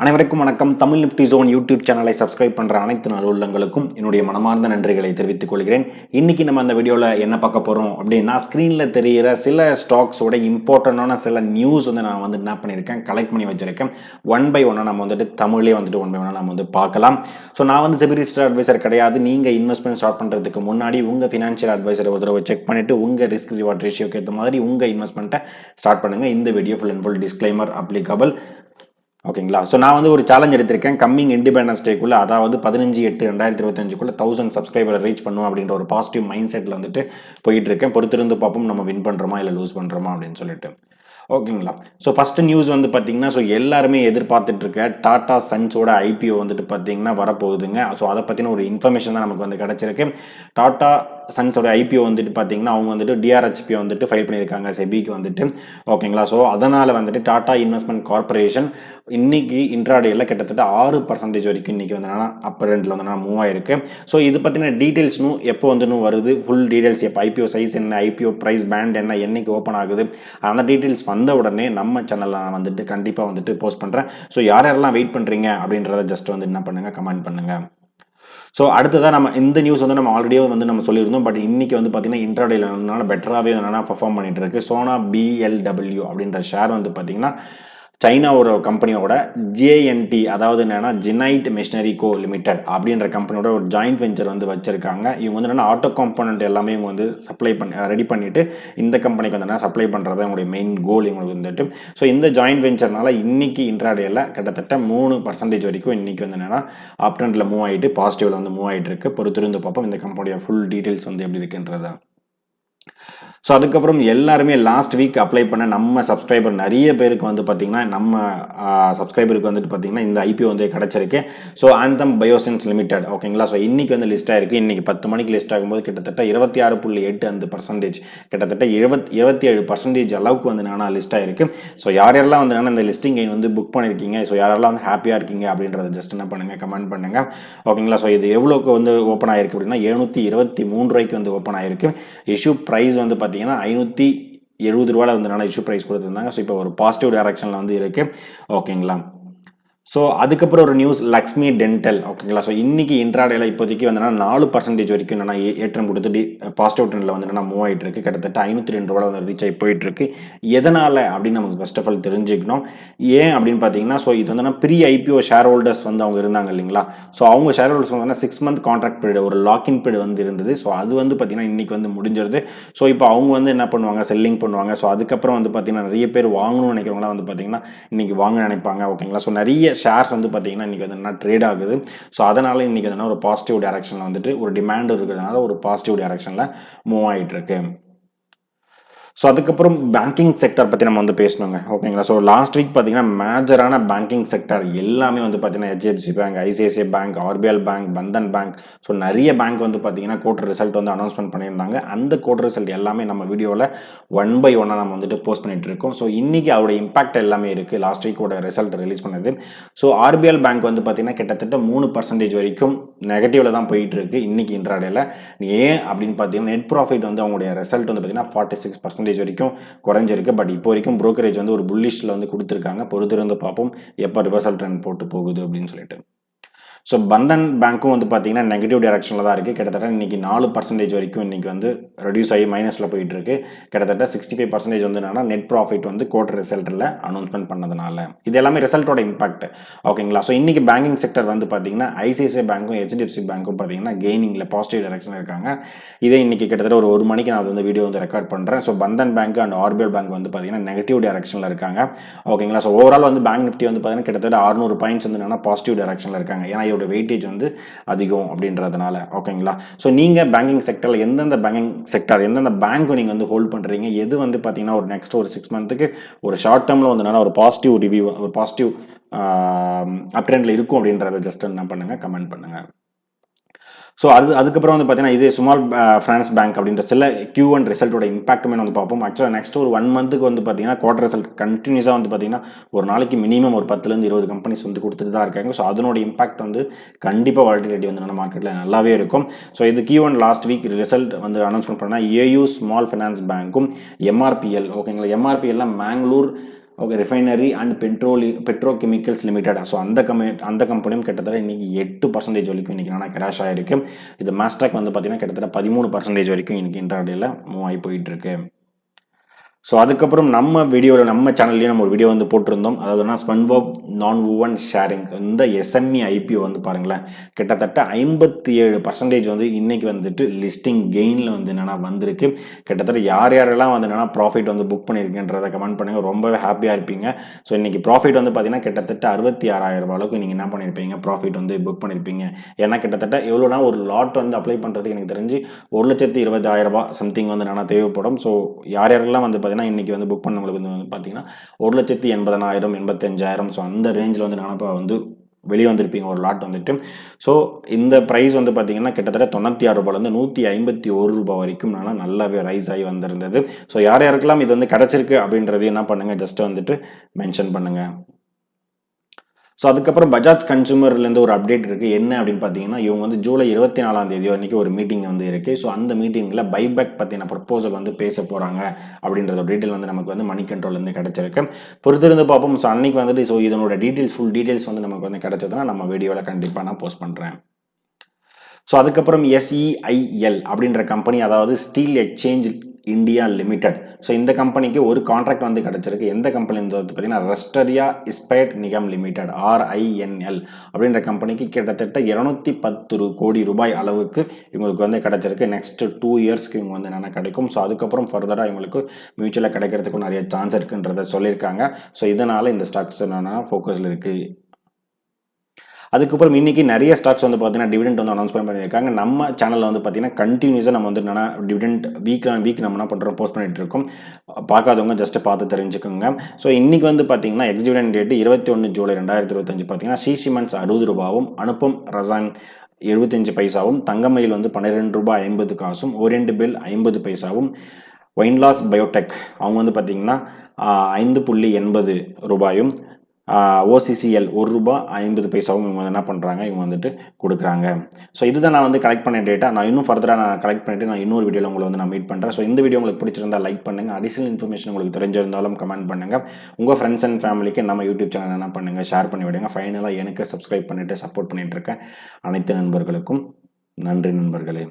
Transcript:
அனைவருக்கும் வணக்கம். Tamil Nifty zone YouTube சேனலை சப்ஸ்கிரைப் பண்ணுற அனைத்து நல்லுள்ளங்களுக்கும் என்னுடைய மனமார்ந்த நன்றிகளை தெரிவித்துக் கொள்கிறேன். இன்றைக்கி நம்ம அந்த வீடியோவில் என்ன பார்க்க போகிறோம் அப்படின்னா, ஸ்க்ரீனில் தெரிகிற சில ஸ்டாக்ஸோட இம்பார்ட்டண்டான சில நியூஸ் நான் என்ன பண்ணியிருக்கேன், கலெக்ட் பண்ணி வச்சுருக்கேன். ஒன் பை ஒன்னாக நம்ம தமிழ்லேயே ஒன் பை ஒன்னாக நம்ம பார்க்கலாம். ஸோ நான் செபி ரிஜிஸ்டர்ட் அட்வைசர் கிடையாது. நீங்கள் இன்வெஸ்ட்மெண்ட் ஸ்டார்ட் பண்ணுறதுக்கு முன்னாடி உங்கள் ஃபினான்ஷியல் அட்வைசரை ஒரு தடவை செக் பண்ணிவிட்டு உங்கள் ரிஸ்க் ரிவார்ட் ரேஷியோக்கு ஏற்ற மாதிரி உங்கள் இன்வெஸ்ட்மெண்ட்டை ஸ்டார்ட் பண்ணுங்கள். இந்த video full and full disclaimer applicable. ஓகேங்களா? ஸோ நான் ஒரு சேலஞ்ச் எடுத்திருக்கேன். கம்மிங் இண்டிபெண்டன்ஸ் டேக்குள்ளே, அதாவது 15/8/2025 1000 சப்ஸ்கிரைபரை ரீச் பண்ணும் அப்படின்ற ஒரு பாசிட்டிவ் மைண்ட் செட்டில் போயிட்டு இருக்கேன். பொறுத்திருந்து பார்ப்போம் நம்ம வின் பண்ணுறோமா இல்லை லூஸ் பண்ணுறோமா அப்படின்னு சொல்லிட்டு. ஓகேங்களா? ஸோ ஃபஸ்ட்டு நியூஸ் பார்த்தீங்கன்னா, ஸோ எல்லாருமே எதிர்பார்த்துட்டு இருக்க டாடா சன்ஸோட ஐபிஓ பார்த்தீங்கன்னா வரப்போகுதுங்க. ஸோ அதை பற்றின ஒரு இன்ஃபர்மேஷன் தான் நமக்கு கிடச்சிருக்கு. டாடா சன்ஸோட ஐபிஓ பார்த்தீங்கன்னா அவங்க டிஆர்ஹெச்பிஓ ஃபைல் பண்ணியிருக்காங்க செபிக்கு ஓகேங்களா? ஸோ அதனால் டாடா இன்வெஸ்ட்மெண்ட் கார்பரேஷன் இன்னைக்கு இன்ட்ராடேயில் கிட்டத்தட்ட 6% வரைக்கும் இன்னைக்கு அப்பர் ரெண்டில் மூவ் ஆயிருக்கு. ஸோ இது பற்றின டீட்டெயில்ஸ்னும் எப்போ வருது, ஃபுல் டீட்டெயில்ஸ் எப்போ, ஐபிஓ சைஸ் என்ன, ஐபிஓ ப்ரைஸ் பேண்ட் என்ன, என்னைக்கு ஓப்பன் ஆகுது, அந்த டீட்டெயில்ஸ் வந்த உடனே நம்ம சேனலில் நான் கண்டிப்பாக போஸ்ட் பண்ணுறேன். ஸோ யாரெல்லாம் வெயிட் பண்ணுறீங்க அப்படின்றத ஜஸ்ட் என்ன பண்ணுங்கள், கமெண்ட் பண்ணுங்கள். ஸோ அடுத்ததாக நம்ம இந்த நியூஸ் நம்ம ஆல்ரெடியே நம்ம சொல்லியிருந்தோம். பட் இன்னைக்கு பார்த்தீங்கன்னா இன்ட்ராடேல பெட்டராகவே பெர்ஃபார்ம் பண்ணிட்டு இருக்கு. சோனா பிஎல்டபிள்யூ அப்படின்ற ஷேர் பார்த்தீங்கன்னா சைனாவோட கம்பெனியோட ஜேஎன்டி, அதாவது என்னன்னா ஜெனைட் மெஷினரி கோ லிமிடெட் அப்படின்ற கம்பெனியோட ஒரு ஜாயிண்ட் வெஞ்சர் வச்சிருக்காங்க. இவங்க என்னன்னா ஆட்டோ காம்பனண்ட் எல்லாமே இவங்க சப்ளை பண்ணி ரெடி பண்ணிட்டு இந்த கம்பெனிக்கு சப்ளை பண்ணுறது அவங்களுடைய மெயின் கோல் இவங்களுக்கு ஸோ இந்த ஜாயிண்ட் வெஞ்சர்னால இன்னைக்கு இன்ட்ராடேல கிட்டத்தட்ட 3% வரைக்கும் இன்னைக்கு என்னன்னா அப் ட்ரெண்டில் மூவ் ஆகிட்டு பாசிட்டிவ்ல மூவ் ஆகிட்டு இருக்கு. பொறுத்திருந்து பார்ப்போம் இந்த கம்பெனியோட ஃபுல் டீட்டெயில்ஸ் எப்படி இருக்குன்றத. ஸோ அதுக்கப்புறம் எல்லாருமே லாஸ்ட் வீக் அப்ளை பண்ண நம்ம சப்ஸ்கிரைபர் நிறைய பேருக்கு பார்த்தீங்கன்னா நம்ம சப்ஸ்கிரைபருக்கு பார்த்தீங்கன்னா இந்த ஐபிஓ கிடச்சிருக்கு. ஸோ ஆந்தம் பயோசென்ஸ் லிமிடெட், ஓகேங்களா? ஸோ இன்னைக்கு லிஸ்ட் ஆயிருக்கு. இன்னைக்கு 10 மணிக்கு லிஸ்ட் ஆகும்போது கிட்டத்தட்ட 26.85%, கிட்டத்தட்ட 27% அளவுக்கு லிஸ்ட் ஆயிருக்கு. ஸோ யாரெல்லாம் இந்த லிஸ்டிங் புக் பண்ணியிருக்கீங்க, ஸோ யாரெல்லாம் ஹாப்பியாக இருக்கீங்க அப்படின்றத ஜஸ்ட் என்ன பண்ணுங்கள், கமெண்ட் பண்ணுங்கள். ஓகேங்களா? ஸோ இது எவ்வளோக்கு ஓப்பன் ஆயிருக்கு அப்படின்னா 723 ரூபாய்க்கு ஓப்பன் ஆயிருக்கு. இஷ்யூ ப்ரைஸ் பார்த்தீங்கன்னா 570 ரூபாயில் இஷ்யூ ப்ரைஸ் கொடுத்துருந்தாங்க. ஸோ இப்போ ஒரு பாசிட்டிவ் டைரக்ஷனில் இருக்கு. ஓகேங்களா? ஸோ அதுக்கப்புறம் ஒரு நியூஸ், லக்ஷ்மி டென்டல், ஓகேங்களா? ஸோ இன்னைக்கு இன்ட்ராடேல இப்போதைக்கு 4% வரைக்கும் ஏற்றம் கொடுத்து பாசிட்டிவ் ட்ரெண்டில் மூவ் ஆகிட்டு இருக்கு. கிட்டத்தட்ட 502 ரூபாய் ரீச் ஆகி போயிட்டு இருக்கு. எதனால் அப்படின்னு நமக்கு ஃபர்ஸ்ட் ஆஃப் ஆல் தெரிஞ்சுக்கணும். ஏன் அப்படின்னு பார்த்தீங்கன்னா, ஸோ இது ப்ரீ ஐபிஓ ஷேர் ஹோல்டர்ஸ் அவங்க இருந்தாங்க இல்லைங்களா? ஸோ அவங்க share holders 6 month contract period, ஒரு லாக்இன் பீரியட் இருந்தது. ஸோ அது பார்த்தீங்கன்னா இன்னைக்கு முடிஞ்சிருது. ஸோ இப்போ அவங்க என்ன பண்ணுவாங்க, செல்லிங் பண்ணுவாங்க. ஸோ அதுக்கப்புறம் பார்த்தீங்கன்னா நிறைய பேர் வாங்கணும்னு நினைக்கிறவங்களாம் பார்த்தீங்கன்னா இன்னைக்கு வாங்க நினைப்பாங்க. ஓகேங்களா? ஸோ நிறைய ஷேர்ஸ் பார்த்தீங்கன்னா இன்றைக்கி ட்ரேட் ஆகுது. ஸோ அதனால் இன்றைக்கி ஒரு பாசிட்டிவ் டைரக்ஷனில் ஒரு டிமாண்ட் இருக்கிறதுனால ஒரு பாசிட்டிவ் டைரக்ஷனில் மூவ் ஆகிட்டு இருக்கு. ஸோ அதுக்கப்புறம் பேங்கிங் செக்டர் பற்றி நம்ம பேசணுங்க. ஓகேங்களா? ஸோ லாஸ்ட் வீக் பார்த்தீங்கன்னா மேஜரான பேங்கிங் செக்டர் எல்லாமே பார்த்தீங்கன்னா HDFC bank, ICICI bank, RBL bank, Bandhan bank, so நிறைய பேங்க் பார்த்தீங்கன்னா குவார்டர் ரிசல்ட் அனௌன்ஸ்மெண்ட் பண்ணியிருந்தாங்க. அந்த குவார்டர் ரிசல்ட் எல்லாமே நம்ம வீடியோவில் ஒன் பை ஒன்னாக நம்ம போஸ்ட் பண்ணிட்டு இருக்கோம். ஸோ இன்னைக்கு அவருடைய இம்பாக்ட் எல்லாமே இருக்குது. லாஸ்ட் வீக்கோட ரிசல்ட் ரிலீஸ் பண்ணது. ஸோ ஆர்பிஎல் பேங்க் பார்த்தீங்கன்னா கிட்டத்தட்ட 3% வரைக்கும் நெகட்டிவ்ல தான் போயிட்டு இருக்கு இன்னைக்கு இன்ட்ராடேல. ஏன் அப்படின்னு பார்த்தீங்கன்னா நெட் ப்ராஃபிட் அவங்களுடைய ரிசல்ட் பார்த்தீங்கன்னா 46% வரைக்கும் குறைஞ்சிருக்கு. பட் இப்போ வரைக்கும் புரோக்கரேஜ் ஒரு புல்லிஷ்ல கொடுத்துருக்காங்க. பொறுத்திருந்து பார்ப்போம் எப்போ ரிவர்சல் ட்ரெண்ட் போட்டு போகுது அப்படின்னு சொல்லிட்டு. ஸோ பந்தன் பேங்க்கும் பார்த்தீங்கன்னா நெகட்டிவ் டைரக்ஷனில் தான் இருக்குது. கிட்டத்தட்ட இன்றைக்கி 4% வரைக்கும் இன்றைக்கி ரெடியூஸ் ஆகி மைனஸில் போயிட்டு இருக்கு. கிட்டத்தட்ட 65% என்னன்னா நெட் ப்ராஃபிட் குவார்டர் ரிசல்ட்டில் அனௌன்ஸ்மெண்ட் பண்ணதுனால. இது எல்லாமே ரிசல்ட்டோட இம்பாக்ட். ஓகேங்களா? ஸோ இன்றைக்கி பேங்கிங் செக்டர் பார்த்தீங்கன்னா ஐசிஐசிஐ பேங்க்கும் ஹெச்டிஎஃப்சி பேங்க்கும் பார்த்தீங்கன்னா கெய்னிங்கில் பாசிட்டிவ் டைரக்ஷனில் இருக்காங்க. இதே இன்றைக்கி கிட்டத்தட்ட ஒரு மணிக்கு நான் வீடியோ ரெக்கார்ட் பண்ணுறேன். So Bandhan bank and RBL bank பார்த்தீங்கன்னா நெகட்டிவ் டைரக்ஷனில் இருக்காங்க. ஓகேங்களா? ஸோ ஓவரால் பேங்க் நிஃப்டி பார்த்தீங்கன்னா கிட்டத்தட்ட 600 பாயிண்ட்ஸ் என்னன்னா பாசிட்டிவ் டைரக்ஷனில் இருக்காங்க. ஏன்னா வெயிட்டேஜ் அதிகம் அப்படின்றதுனால. ஓகேங்களா? ஸோ நீங்கள் பேங்கிங் செக்டரில் எந்தெந்த பேங்கிங் செக்டர், எந்தெந்த பேங்க் நீங்கள் ஹோல்ட் பண்ணுறீங்க, எது பார்த்தீங்கன்னா ஒரு நெக்ஸ்ட் ஒரு 6 மந்த்துக்கு ஒரு ஷார்ட் டேர்மில் ஒரு பாசிட்டிவ் ரிவ்யூ, ஒரு பாசிட்டிவ் அப் ட்ரெண்டில் இருக்கும் அப்படின்றத ஜஸ்ட் என்ன பண்ணுங்கள், கமெண்ட் பண்ணுங்கள். ஸோ அதுக்கப்புறம் பார்த்தீங்கன்னா இதே ஸ்மால் ஃபினான்ஸ் பேங்க் அப்படின்ற சில Q1 ரிசல்ட்டோட இம்பாக்ட்டுமே பார்ப்போம். ஆக்சுவலாக நெக்ஸ்ட் ஒரு 1 மந்த்துக்கு பார்த்தீங்கன்னா குவார்டர் ரிசல்ட் கண்டினியூஸாக பார்த்தீங்கன்னா ஒரு நாளைக்கு மினிமம் ஒரு 10லேருந்து 20 கம்பெனிஸ் கொடுத்துட்டு தான் இருக்காங்க. ஸோ அதனோட இம்பாக்ட் கண்டிப்பாக வாலட்டிலிட்டி நம்ம மார்க்கெட்டில் நல்லாவே இருக்கும். ஸோ இது Q1 last week result announcement பண்ணால் ஏயு ஸ்மால் ஃபினான்ஸ் பேங்க்கும் எம்ஆர்பிஎல், ஓகேங்களா? எம்ஆர்பிஎல்லாம் Mangalore okay, refinery and petrochemicals limited. So அந்த கம்பெனியும் கிட்டத்தட்ட இன்றைக்கி 8% வரைக்கும் இன்றைக்கி ஆனால் கிராஷ் ஆகிருக்கு. இது மாஸ்டாக் வந்து பார்த்திங்கன்னா கிட்டத்தட்ட 13% வரைக்கும் இன்றைக்கி இன்ட்ராடேல மூவ் ஆகி போயிட்டுருக்கு. ஸோ அதுக்கப்புறம் நம்ம வீடியோவில் நம்ம சேனல்லையும் நம்ம ஒரு வீடியோ வந்து போட்டிருந்தோம். அதாவதுனா ஸ்பன்வர்ப் நான் வுவன் ஷேரிங். இந்த எஸ்எம்இ ஐபிஓ வந்து பாருங்களேன், கிட்டத்தட்ட 57% வந்து இன்றைக்கி வந்துட்டு லிஸ்டிங் கெயினில் வந்து என்னென்னா வந்திருக்கு. கிட்டத்தட்ட யாரெல்லாம் வந்து என்னென்னா ப்ராஃபிட் வந்து புக் பண்ணியிருக்குன்றதை கமெண்ட் பண்ணுங்கள், ரொம்பவே ஹாப்பியாக இருப்பீங்க. ஸோ இன்றைக்கி ப்ராஃபிட் வந்து பார்த்திங்கன்னா கிட்டத்தட்ட 66,000 அளவுக்கு நீங்கள் என்ன பண்ணியிருப்பீங்க, ப்ராஃபிட் வந்து புக் பண்ணியிருப்பீங்க. ஏன்னா கிட்டத்தட்ட எவ்வளோனா ஒரு லாட் வந்து அப்ளை பண்ணுறதுக்கு எனக்கு தெரிஞ்சு 1,20,000 சம்திங் வந்து என்னென்னா தேவைப்படும். ஸோ யாரெல்லாம் வந்து இன்றைக்கி வந்து புக் பண்ணவங்களுக்கு வந்து பார்த்தீங்கன்னா 1,80,000 85,000 ஸோ அந்த ரேஞ்சில் வந்து நினப்பா வந்து வெளியே வந்திருப்பீங்க ஒரு லாட் வந்துட்டு. ஸோ இந்த ப்ரைஸ் வந்து பார்த்தீங்கன்னா கிட்டத்தட்ட 96 ரூபாயிலேருந்து 151 ரூபாய் வரைக்கும் நல்லாவே ரைஸ் ஆகி வந்திருந்தது. ஸோ யாருக்கெல்லாம் இது வந்து கிடச்சிருக்கு அப்படின்றது என்ன பண்ணுங்கள், ஜஸ்ட் வந்துட்டு மென்ஷன் பண்ணுங்கள். ஸோ அதுக்கப்புறம் பஜாஜ் கன்சூமர்லேருந்து ஒரு அப்டேட் இருக்குது. என்ன அப்படின்னு பார்த்தீங்கன்னா, இவங்க வந்து ஜூலை 24 அன்றைக்கி ஒரு மீட்டிங் வந்து இருக்குது. ஸோ அந்த மீட்டிங்கில் பைபேக் பற்றின ப்ரப்போசல் வந்து பேச போகிறாங்க அப்படின்றத டீட்டெயில் வந்து நமக்கு வந்து மணி கண்ட்ரோல்லேருந்து கிடச்சிருக்கு. பொறுத்திருந்து பார்ப்போம். ஸோ அன்றைக்கி வந்துட்டு ஸோ இதனோட ஃபுல் டீட்டெயில்ஸ் வந்து நமக்கு வந்து கிடச்சதுன்னா நம்ம வீடியோவில் கண்டிப்பாக நான் போஸ்ட் பண்ணுறேன். ஸோ அதுக்கப்புறம் SEIL அப்படின்ற கம்பெனி, அதாவது steel exchange India limited. So இந்த கம்பெனிக்கு ஒரு கான்ட்ராக்ட் வந்து கிடச்சிருக்கு. எந்த கம்பெனி வந்து பார்த்தீங்கன்னா ரஸ்டரியா இஸ்பேட் நிகம் லிமிடெட் RINL அப்படின்ற கம்பெனிக்கு கிட்டத்தட்ட 210 கோடி ரூபாய் அளவுக்கு இவங்களுக்கு வந்து கிடச்சிருக்கு. நெக்ஸ்ட் 2 இயர்ஸ்க்கு இவங்க வந்து என்னென்ன கிடைக்கும். ஸோ அதுக்கப்புறம் ஃபர்தராக இவங்களுக்கு மியூச்சுவலாக கிடைக்கிறதுக்கும் நிறைய சான்ஸ் இருக்குன்றதை சொல்லியிருக்காங்க. ஸோ இதனால் இந்த ஸ்டாக்ஸ் என்னென்னா ஃபோக்கஸில் இருக்குது. அதுக்கப்புறம் இன்றைக்கி நிறைய ஸ்டாக்ஸ் வந்து பார்த்தீங்கன்னா டிவிடெண்ட் வந்து அனௌன்ஸ்மெண்ட் பண்ணியிருக்காங்க. நம்ம சேனலில் வந்து பார்த்தீங்கன்னா கண்டினியூஸாக நம்ம வந்து என்னென்னா டிவிடெண்ட் வீக் நம்ம என்ன பண்ணுறோம், போஸ்ட் பண்ணிட்டு இருக்கோம். பார்க்காதவங்க ஜஸ்ட் பார்த்து தெரிஞ்சுக்கோங்க. ஸோ இன்றைக்கி வந்து பார்த்தீங்கன்னா எக்ஸ் டிவிடெண்ட் டேட்டு 21 ஜூலை 2025 பார்த்தீங்கன்னா சி சிமெண்ட்ஸ் 60 ரூபாவும், அனுப்பம் ரசாயன் 75 பைசாவும், தங்கமயில் வந்து 12 ரூபாய் 50 காசும், ஓரியன்ட் பில் 50 பைசாவும், ஒயின்லாஸ் பயோடெக் அவங்க வந்து பார்த்தீங்கன்னா 5.80 ரூபாயும், OCCL 1 ரூபாய் 50 பைசாவும் இவங்க என்ன பண்ணுறாங்க, இவங்க வந்துட்டு கொடுக்குறாங்க. ஸோ இதுதான் நான் வந்து கலெக்ட் பண்ண டேட்டா. நான் இன்னும் ஃபர்தராக நான் கலெக்ட் பண்ணிவிட்டு நான் இன்னொரு வீடியோவில் உங்களை வந்து நான் மீட் பண்ணுறேன். ஸோ இந்த வீடியோ உங்களுக்கு பிடிச்சிருந்தா லைக் பண்ணுங்கள். அடிஷனல் இன்ஃபர்மேஷன் உங்களுக்கு தெரிஞ்சிருந்தாலும் கமெண்ட் பண்ணுங்கள். உங்கள் ஃப்ரெண்ட்ஸ் அண்ட் ஃபேமிலிக்கு நம்ம யூடியூப் சேனல் என்ன பண்ணுங்கள், ஷேர் பண்ணி விடுங்க. ஃபைனலாக எனக்கு சப்ஸ்கிரைப் பண்ணிவிட்டு சப்போர்ட் பண்ணிகிட்டு இருக்கேன் அனைத்து நண்பர்களுக்கும் நன்றி நண்பர்களே.